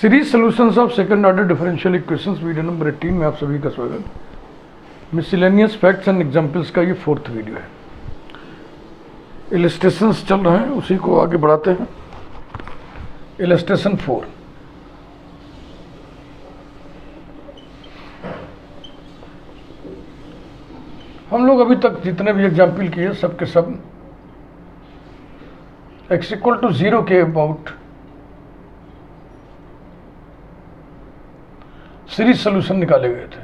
Series solutions of second order differential equations video number 18 में आप सभी का स्वागत। मिसलेनियस फैक्ट्स एंड एग्जांपल्स का ये 4th वीडियो है। इलस्ट्रेशंस चल रहे हैं, उसी को आगे बढ़ाते हैं। इलस्ट्रेशन 4, हम लोग अभी तक जितने भी एग्जाम्पल किए सब के सब x = 0 के अबाउट सीरीज सोल्यूशन निकाले गए थे।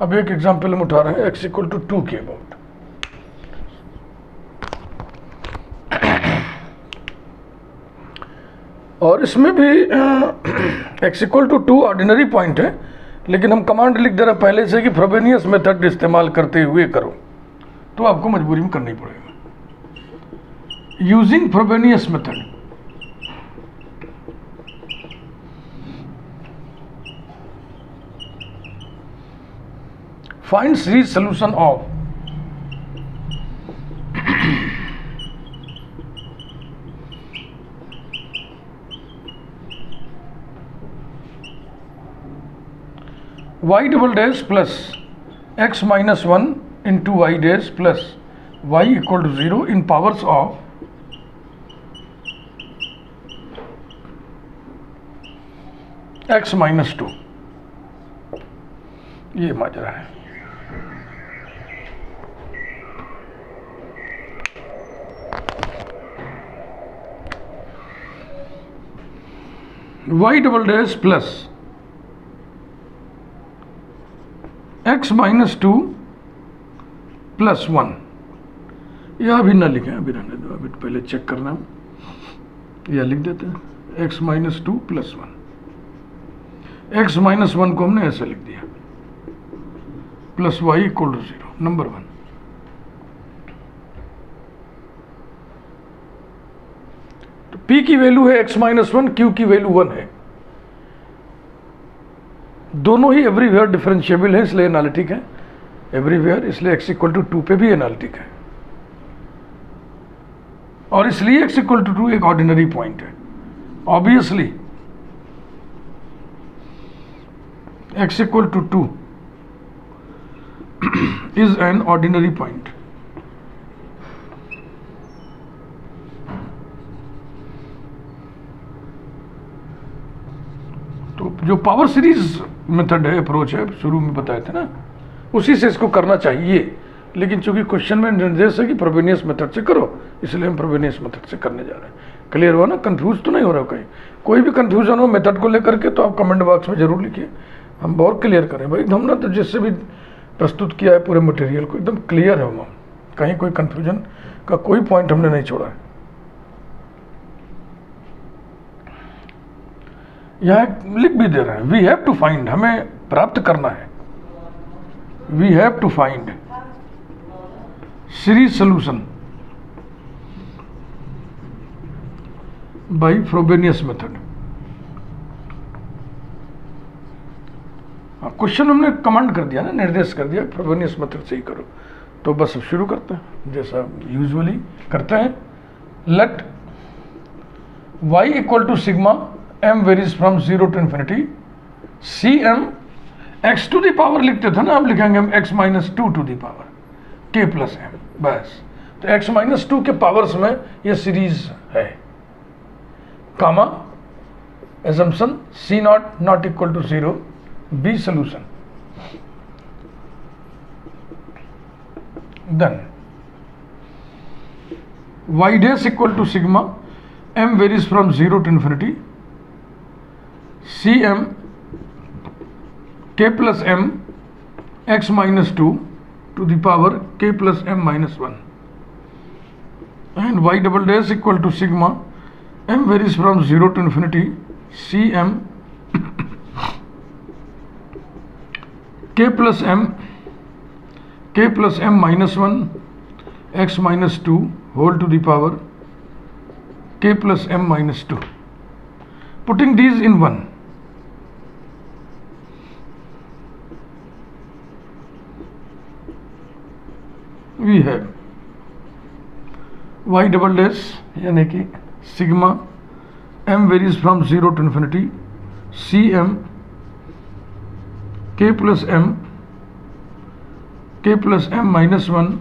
अब एक एग्जाम्पल हम उठा रहे हैं x = 2 के अबाउट। और इसमें भी x = 2 ऑर्डिनरी पॉइंट है, लेकिन हम कमांड लिख दे रहे हैं पहले से कि फ्रोबेनियस मेथड इस्तेमाल करते हुए करो, तो आपको मजबूरी में करना ही पड़ेगा। Using Frobenius method, find series solution of y double dash plus x minus 1 into y dash plus y equal to 0 in powers of x minus 2। ये माजरा है। y double dash plus x minus 2 plus 1, यह अभी ना लिखें, अभी रहने दो, अभी पहले चेक करना। यह लिख देते हैं x minus 2 plus 1। x minus 1 को हमने ऐसे लिख दिया, प्लस y = 0, नंबर 1। तो p की वैल्यू है x minus 1, q की वैल्यू 1 है। दोनों ही एवरीवेयर डिफरेंशिएबल है, इसलिए एनालिटिक है। एवरीवेयर इसलिए x = 2 पे भी एनालिटिक है, और इसलिए x = 2 एक ऑर्डिनरी पॉइंट है। Obviously x = 2 is an ordinary point। तो जो पावर सीरीज मेथड है, अप्रोच है, शुरू में बताए थे ना, उसी से इसको करना चाहिए। लेकिन चूंकि क्वेश्चन में निर्देश है कि फ्रोबेनियस मेथड से करो, इसलिए हम फ्रोबेनियस मेथड से करने जा रहे हैं। क्लियर हुआ ना? कंफ्यूज तो नहीं हो रहा कहीं? कोई भी कंफ्यूजन हो मेथड को लेकर के तो आप कमेंट बॉक्स में जरूर लिखिए, हम बहुत क्लियर करें भाई। हमने तो जिससे भी प्रस्तुत किया है पूरे मटेरियल को एकदम क्लियर है, हम कहीं कोई कंफ्यूजन का कोई पॉइंट हमने नहीं छोड़ा है। यहाँ लिख भी दे रहे हैं, वी हैव टू फाइंड, हमें प्राप्त करना है। We have to find series solution by Frobenius method. Question हमने कमांड कर दिया ना, निर्देश कर दिया फ्रोबेनियस मेथड से ही करो। तो बस शुरू करते हैं जैसा यूजुअली करते हैं। Let y = sigma m varies from 0 to infinity cm x to the power लिखते थे ना, अब लिखेंगे हम x - 2 to the power k + m, बस। तो x - 2 के पावर्स में ये सीरीज है। कामा assumption c0 ≠ 0, B solution। Then y dash = sigma m varies from 0 to infinity cm k plus m x minus 2 to the power k plus m minus 1, and y double dash = sigma m varies from 0 to infinity cm k plus m minus 1 x minus 2 whole to the power k plus m minus 2. Putting these in 1, we have y double dash यानी कि सिग्मा m varies from 0 to infinity C m k plus m minus 1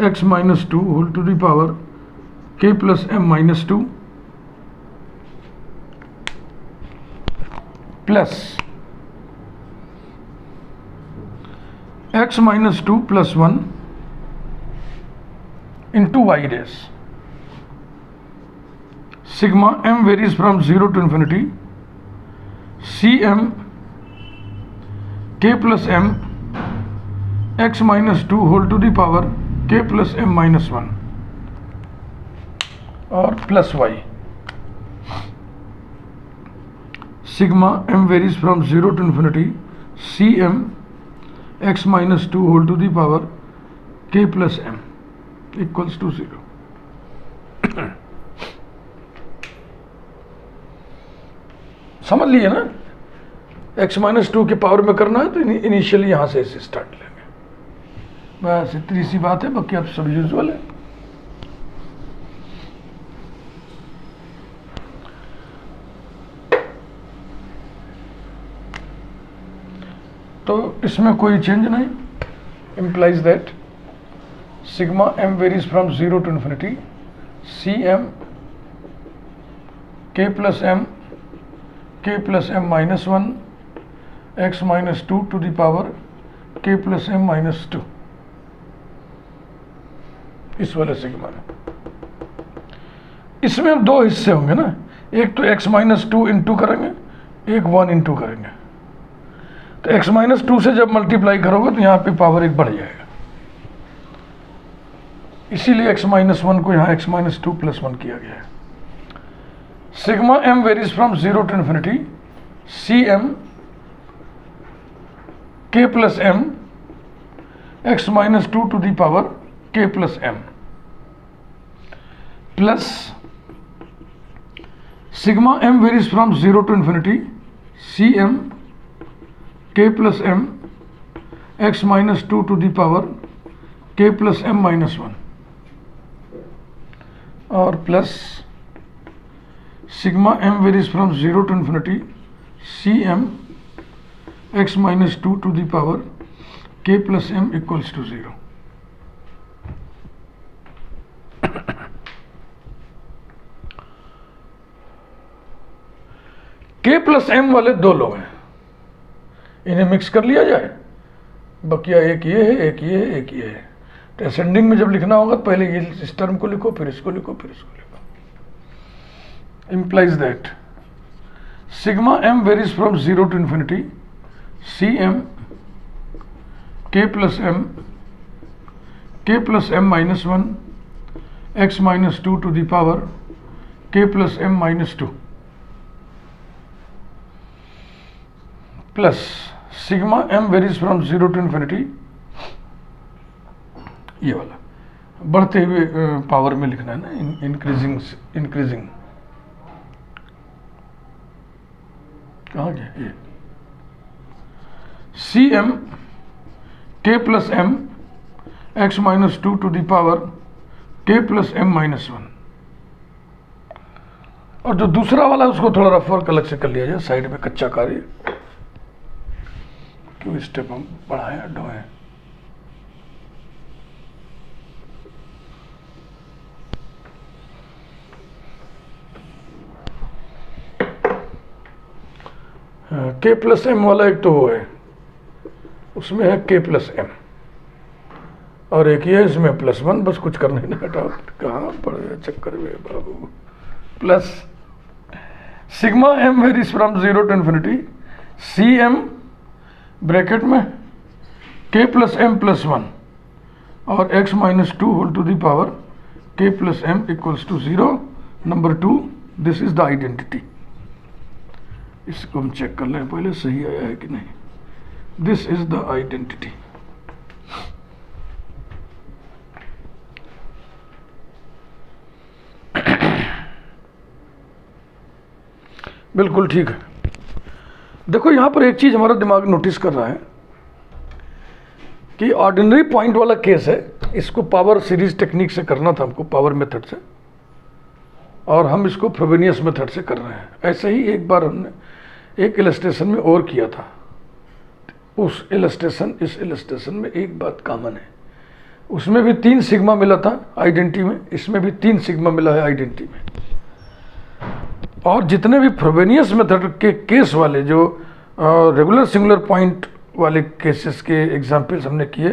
x minus 2 whole to the power k plus m minus 2 plus x minus 2 plus 1 into y rays. Sigma m varies from 0 to infinity. Cm k plus m x minus 2 whole to the power k plus m minus 1 और plus y. Sigma m varies from 0 to infinity. Cm x minus 2 whole to the power k plus m equals to 0. समझ लिए ना, x minus 2 के power में करना है तो initially यहां से इसे स्टार्ट लेंगे, बस इतनी सी बात है, बाकी आप सब यूजुअल है। तो इसमें कोई चेंज नहीं, implies that sigma m varies from 0 to infinity. Cm k plus m minus 1 x minus 2 to the power k plus m minus 2, इस वाले सिग्मा में। इसमें हम दो हिस्से होंगे ना, एक तो x माइनस 2 इंटू करेंगे, एक 1 इंटू करेंगे। तो x माइनस 2 से जब मल्टीप्लाई करोगे तो यहाँ पे पावर एक बढ़ जाएगा, इसीलिए x माइनस 1 को यहाँ x माइनस 2 प्लस 1 किया गया है। Sigma m varies from 0 to infinity. Cm k plus m x minus 2 to the power k plus m plus sigma m varies from 0 to infinity. Cm k plus m x minus 2 to the power k plus m minus 1 और plus sigma m varies from 0 to infinity Cm x minus 2 to the power k plus m equals to 0। k plus m वाले दो लोग हैं, इन्हें mix कर लिया जाए, बकिया एक ये है, एक ये है, एक ये है। तो असेंडिंग में जब लिखना होगा तो पहले ये इस टर्म को लिखो, फिर इसको लिखो, फिर इसको लिखो। Implies that sigma m varies from 0 to infinity Cm k plus m minus 1 x minus 2 to the power k plus m minus 2 plus sigma m varies from 0 to infinity, ये वाला बढ़ते हुए पावर में लिखना है ना, इंक्रीजिंग कहाँ गया ये। Cm k plus m x minus 2 to the power k plus m minus 1, और जो दूसरा वाला है उसको थोड़ा रफ वर्क अलग से कर लिया जाए, साइड में कच्चा कार्य क्यों स्टेप हम बढ़ाएं हटवाएं। के प्लस एम वाला एक तो वो है, उसमें है के प्लस एम, और एक ये है इसमें प्लस 1, बस कुछ करने नहीं, हटाओ कहाँ पड़ गया चक्कर में बाबू। Plus sigma m varies from 0 to infinity Cm bracket में k प्लस m प्लस 1 और x minus 2 whole to the power k plus m equals to 0। Number 2, this is the identity. इसको हम चेक कर लें पहले सही आया है कि नहीं। This is the identity. बिल्कुल ठीक है। देखो यहां पर एक चीज हमारा दिमाग नोटिस कर रहा है कि ऑर्डिनरी पॉइंट वाला केस है, इसको पावर सीरीज टेक्निक से करना था हमको, पावर मेथड से। और हम इसको फ्रोबेनियस मेथड से कर रहे हैं। ऐसे ही एक बार हमने एक इलस्ट्रेशन में और किया था, उस इलस्ट्रेशन इस इलस्ट्रेशन में एक बात कॉमन है, उसमें भी 3 सिग्मा मिला था आइडेंटिटी में, इसमें भी 3 सिग्मा मिला है आइडेंटिटी में। और जितने भी फ्रोबेनियस मेथड के केस वाले जो रेगुलर सिंगुलर पॉइंट वाले केसेस के एग्जाम्पल्स हमने किए,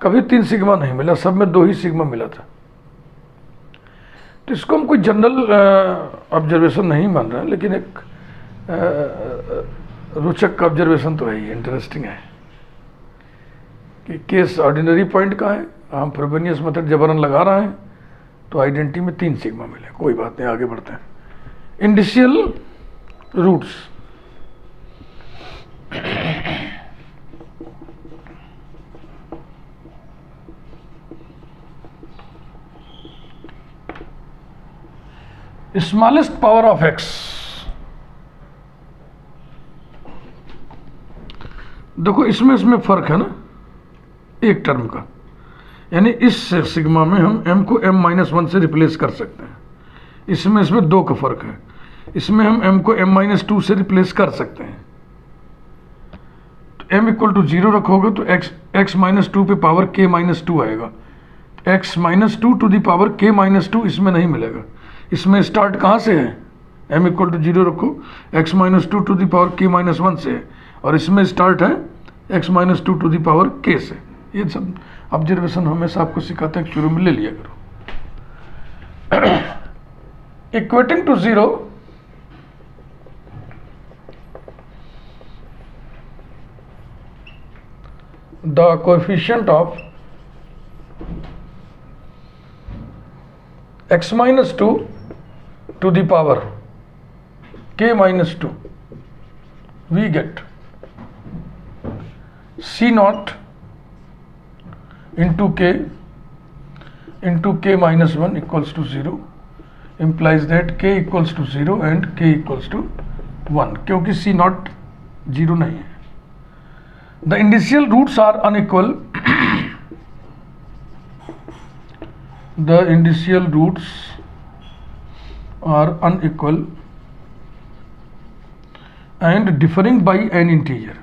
कभी 3 सिग्मा नहीं मिला, सब में 2 ही सिग्मा मिला था। तो इसको हम कोई जनरल ऑब्जर्वेशन नहीं मान रहे हैं, लेकिन एक रोचक ऑब्जर्वेशन तो है ही, इंटरेस्टिंग है कि केस ऑर्डिनरी पॉइंट का है, हम फ्रोबेनियस मेथड जबरन लगा रहे हैं तो आइडेंटिटी में 3 सिग्मा मिले। कोई बात नहीं, आगे बढ़ते हैं। Indicial roots, smallest power of x. देखो इसमें फर्क है ना एक टर्म का, यानी इस सिग्मा में हम m को m-1 से रिप्लेस कर सकते हैं। इसमें 2 का फर्क है, इसमें हम m को m-2 से रिप्लेस कर सकते हैं। तो m = 0 रखोगे तो x-2 पे पावर k-2 आएगा, x-2 to the power k-2 इसमें नहीं मिलेगा। इसमें स्टार्ट कहाँ से है, m = 0 रखो, x-2 to the power k-1 से है, और इसमें स्टार्ट है x-2 to the power k से। ये सब ऑब्जर्वेशन हमेशा आपको सिखाते हैं, शुरू में ले लिया करो। Equating to 0, the coefficient of x-2 to the power k-2, we get C0 into k k-1 equals to 0, implies that k equals to 0 and k equals to 1, क्योंकि C0 0 नहीं है। The initial roots are unequal. The initial roots are unequal and differing by an integer,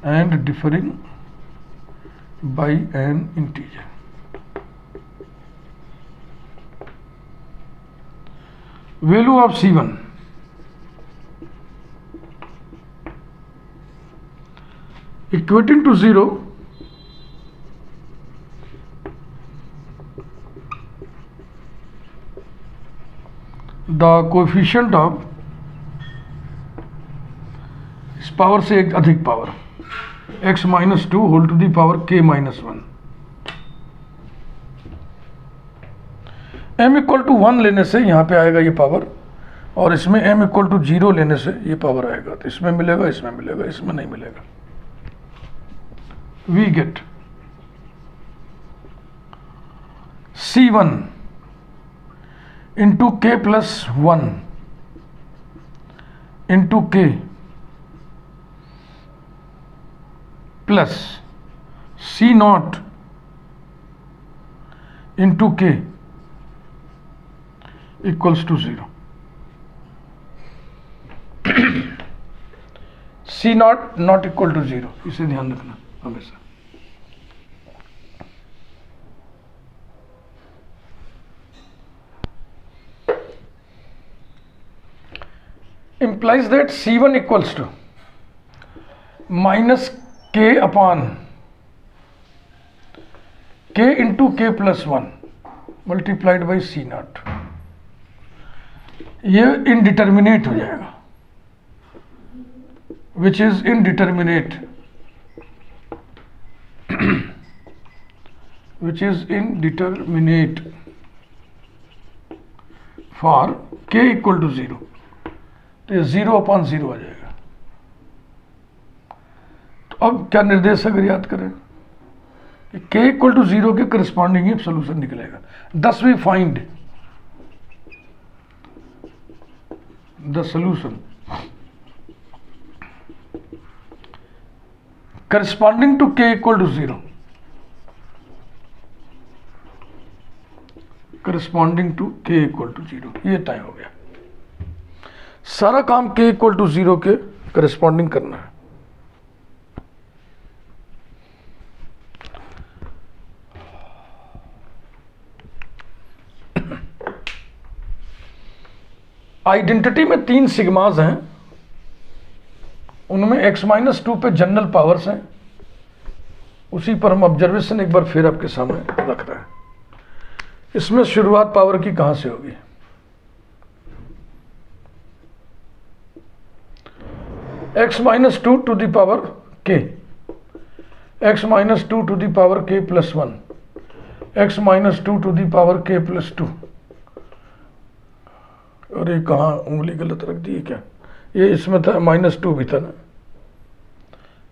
and differing by an integer. Value of C1 equating to 0, the coefficient of इस power से एक अधिक power x-2 whole to the power k-1, m = 1 लेने से यहाँ पे आएगा ये पावर, और इसमें m = 0 लेने से ये पावर आएगा। तो इसमें मिलेगा, इसमें मिलेगा, इसमें नहीं मिलेगा। We get C1 into k plus 1 into k plus C0 into k equals to 0. C0 not equal to 0, इसे ध्यान रखना हमेशा। implies that C1 equals to minus k upon k into k plus 1 multiplied by C0। ये indeterminate हो जाएगा, which is indeterminate, which is indeterminate for k equal to 0। तो ये 0/0 आ जाएगा। तो अब क्या निर्देश अगर याद करें कि k = 0 के करस्पॉन्डिंग ही सोल्यूशन निकलेगा। Thus we find the solution corresponding to k = 0, corresponding to k equal to 0, ये तय हो गया। सारा काम k इक्वल टू 0 के करस्पॉन्डिंग करना है। आइडेंटिटी में 3 सिग्मास हैं, उनमें x-2 पे जनरल पावर्स हैं। उसी पर हम ऑब्जर्वेशन एक बार फिर आपके सामने रख रहे हैं। इसमें शुरुआत पावर की कहां से होगी? x-2 to the power k, x-2 to the power k plus 1, x-2 to the power k plus 2। अरे कहाँ उंगली गलत रख दी है क्या? ये इसमें था -2 भी था ना,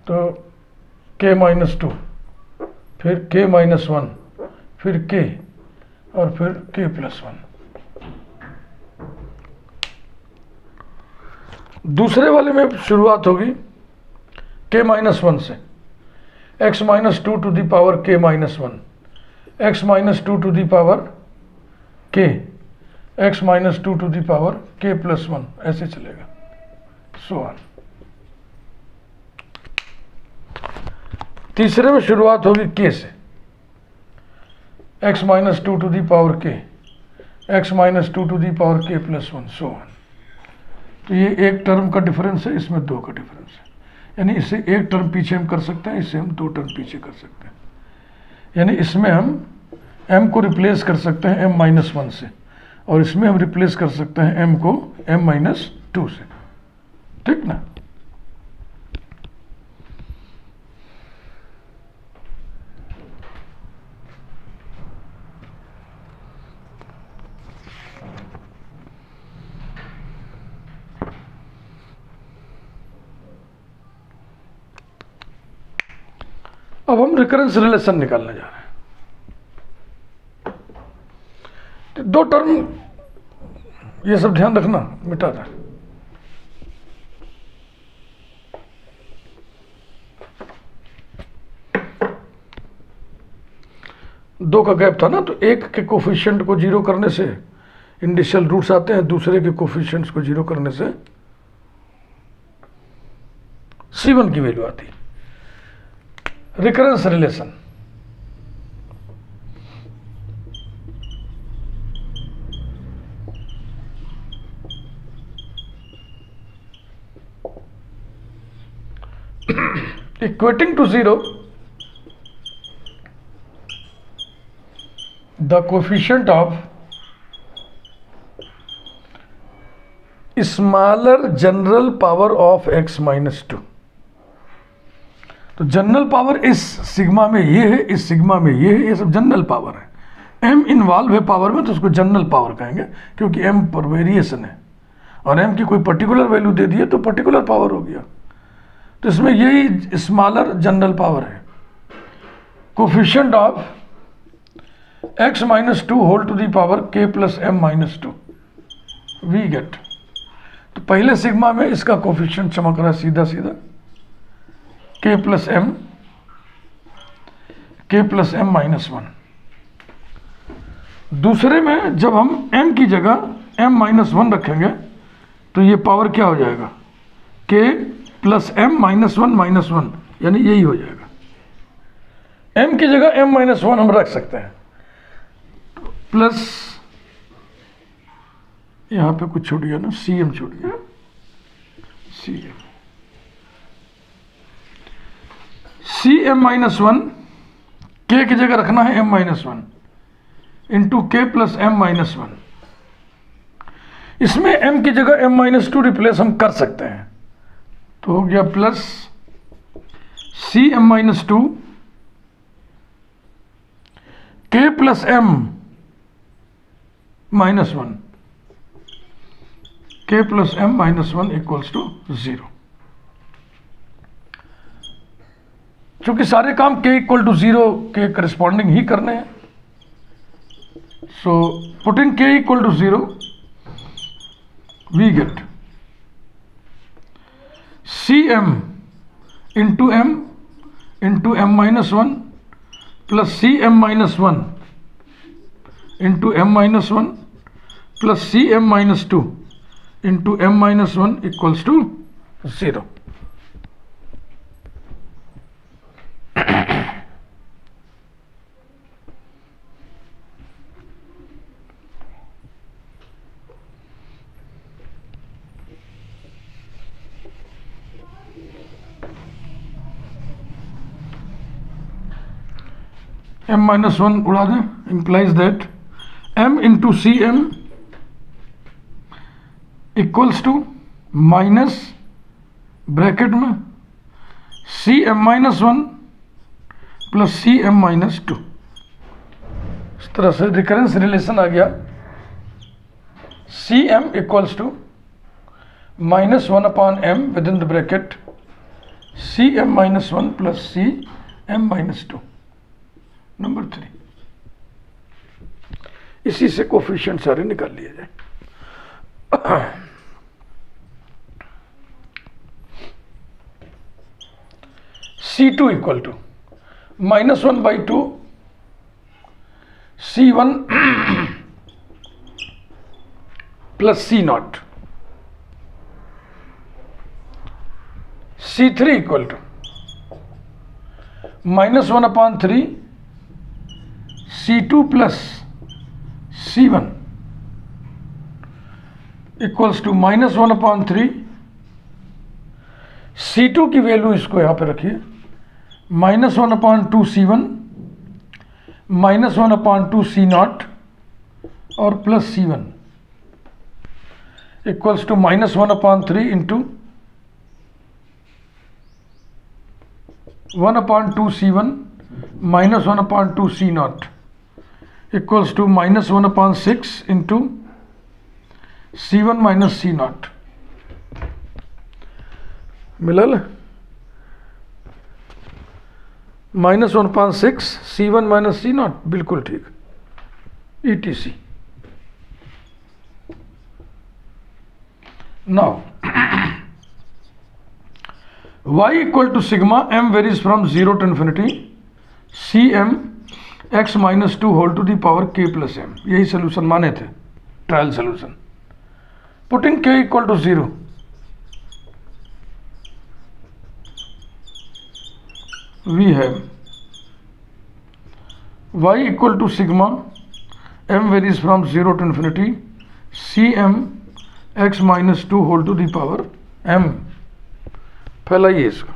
तो k-2, फिर k-1, फिर k और फिर k प्लस 1। दूसरे वाले में शुरुआत होगी k-1 से, x-2 to the power k-1, x-2 to the power k, x-2 to the power k plus 1, ऐसे चलेगा, सो ऑन। तीसरे में शुरुआत होगी k से, x-2 to the power k, x-2 to the power k plus 1, so on. तो ये एक टर्म का डिफरेंस है, इसमें 2 का डिफरेंस है, यानी इससे एक टर्म पीछे हम कर सकते हैं, इससे हम 2 टर्म पीछे कर सकते हैं। यानी इसमें हम m को रिप्लेस कर सकते हैं m-1 से, और इसमें हम रिप्लेस कर सकते हैं m को m-2 से, ठीक ना? अब हम रिकरेंस रिलेशन निकालने जा रहे हैं। तो 2 टर्म, ये सब ध्यान रखना, मिटा दें। दो का गैप था ना, तो एक के कोफिशिएंट को 0 करने से इंडिशियल रूट्स आते हैं, दूसरे के कोफिशिएंट्स को 0 करने से C1 की वैल्यू आती है। Recurrence relation, equating to 0 the coefficient of smaller general power of x-2। तो जनरल पावर इस सिग्मा में ये है, इस सिग्मा में ये है, ये सब जनरल पावर है। m इन्वॉल्व है पावर में, तो उसको जनरल पावर कहेंगे, क्योंकि m पर वेरिएशन है और m की कोई पर्टिकुलर वैल्यू दे दी है तो पर्टिकुलर पावर हो गया। तो इसमें यही स्मॉलर जनरल पावर है। Coefficient of x-2 whole to the power k plus m-2 we get. तो पहले सिग्मा में इसका कोफिशिएंट चमक रहा है सीधा सीधा, k प्लस m-1। दूसरे में जब हम m की जगह m-1 रखेंगे तो ये पावर क्या हो जाएगा? k प्लस m-1, यानी यही हो जाएगा। m की जगह m-1 हम रख सकते हैं, प्लस यहाँ पे कुछ छूट गया ना, cm छूट गया, cm-1 k की जगह रखना है m-1 into k plus m-1। इसमें m की जगह m-2 रिप्लेस हम कर सकते हैं, तो हो गया plus cm-2 k plus m-1, k plus m-1 equals to 0। चूंकि सारे काम k इक्वल टू 0 के करस्पॉन्डिंग ही करने हैं, so putting k equal to 0 we get cm into m-1 plus cm-1 into m minus one plus C m minus two into m minus one equals to 0. m minus one उड़ा दें, implies that m into C m equals to minus bracket में C m minus one plus सी m minus two. इस तरह से recurrence relation आ गया. C m equals to minus one upon m with in the bracket c m minus one plus C m minus two. Number 3. इसी से coefficient सारे निकाल लिए जाए. C2 equal to minus one by two C1 plus C0. C3 equal to minus one upon three C2 plus C1 equals to minus one upon three. C2 की value इसको यहां पे रखिए, minus one upon two C1 minus one upon two C0 और plus C1 equals to minus one upon three into one upon two C1 minus one upon two C0 equals to minus one upon six into C1 minus C0. मिलल minus one upon six C1 minus C0. बिल्कुल ठीक. ETC. Now y equal to sigma m varies from 0 to infinity CM x minus two whole to the power k plus m. यही solution माने थे, trial solution. Putting k equal to 0, we have y equal to sigma m varies from 0 to infinity Cm x minus 2 whole to the power m. फैलाइए इसको.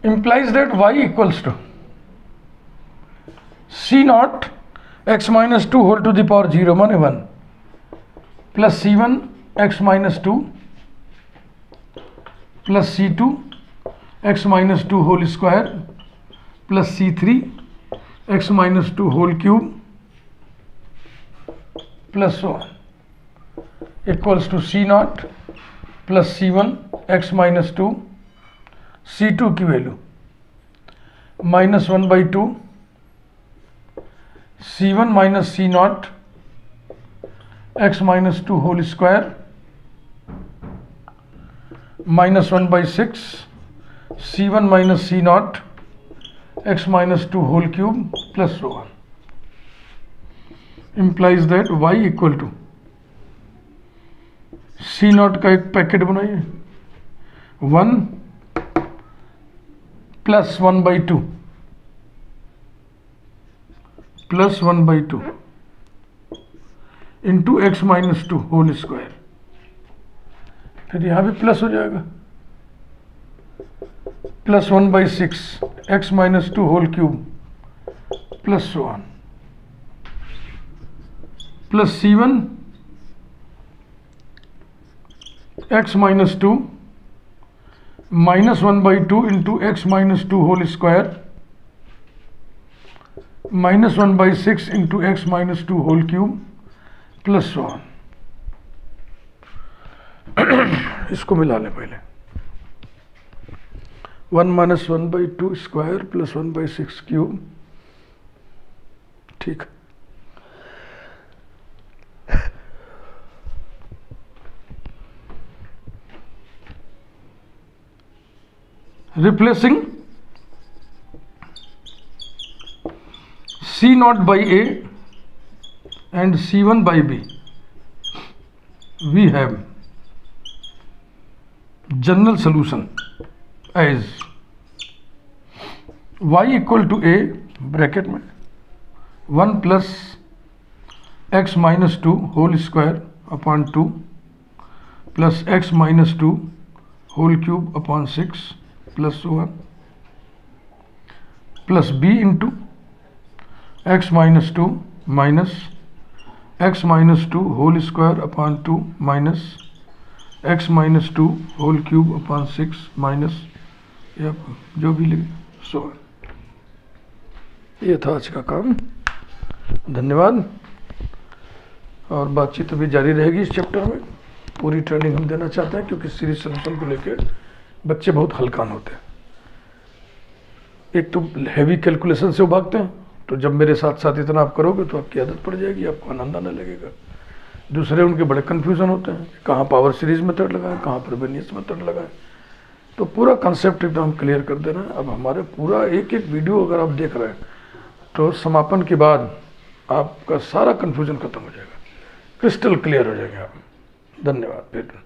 implies that y equals to C0 x minus 2 whole to the power 0 माने 1 plus C1 x minus 2 plus C2 x minus 2 whole square plus C3 x minus 2 whole cube plus so equals to C0 plus C1 x minus 2 C2 की value minus one by two C1 minus C0 x minus two whole square minus one by six C1 minus C0 x minus two whole cube plus so on. implies that y equal to C0 का एक packet बनाइए, 1 plus one by two plus one by two into x minus two whole square. फिर यहां भी plus हो जाएगा, plus one by six x minus two whole cube plus so on plus C1 x minus two minus one by two into x minus two whole square minus one by six into x minus two whole cube plus so on. इसको मिला लें पहले. 1 minus 1/2 square plus 1/6 cube. ठीक, replacing C0/A and C1/B, we have general solution as y equal to a bracket में 1 plus x minus 2 whole square upon 2 plus x minus 2 whole cube upon 6 plus 1 plus b into x minus 2 minus x minus 2 whole square upon 2 minus x minus 2 whole cube upon 6 minus या जो भी लिखे सो। ये था आज का काम। धन्यवाद। और बातचीत अभी जारी रहेगी इस चैप्टर में। पूरी ट्रेनिंग हम देना चाहते हैं क्योंकि सीरीज सोल्यूशन को लेकर बच्चे बहुत हल्कान होते हैं। एक तो हैवी कैलकुलेशन से वो भागते हैं, तो जब मेरे साथ साथ इतना आप करोगे तो आपकी आदत पड़ जाएगी, आपको आनंद आने लगेगा। दूसरे उनके बड़े कन्फ्यूज़न होते हैं, कहाँ पावर सीरीज मेथड लगाएं, कहाँ फ्रोबेनियस मेथड लगाएं। तो पूरा कंसेप्ट एकदम क्लियर कर देना। अब हमारे पूरा एक एक वीडियो अगर आप देख रहे हैं तो समापन के बाद आपका सारा कन्फ्यूज़न खत्म हो जाएगा, क्रिस्टल क्लियर हो जाएंगे आप। धन्यवाद।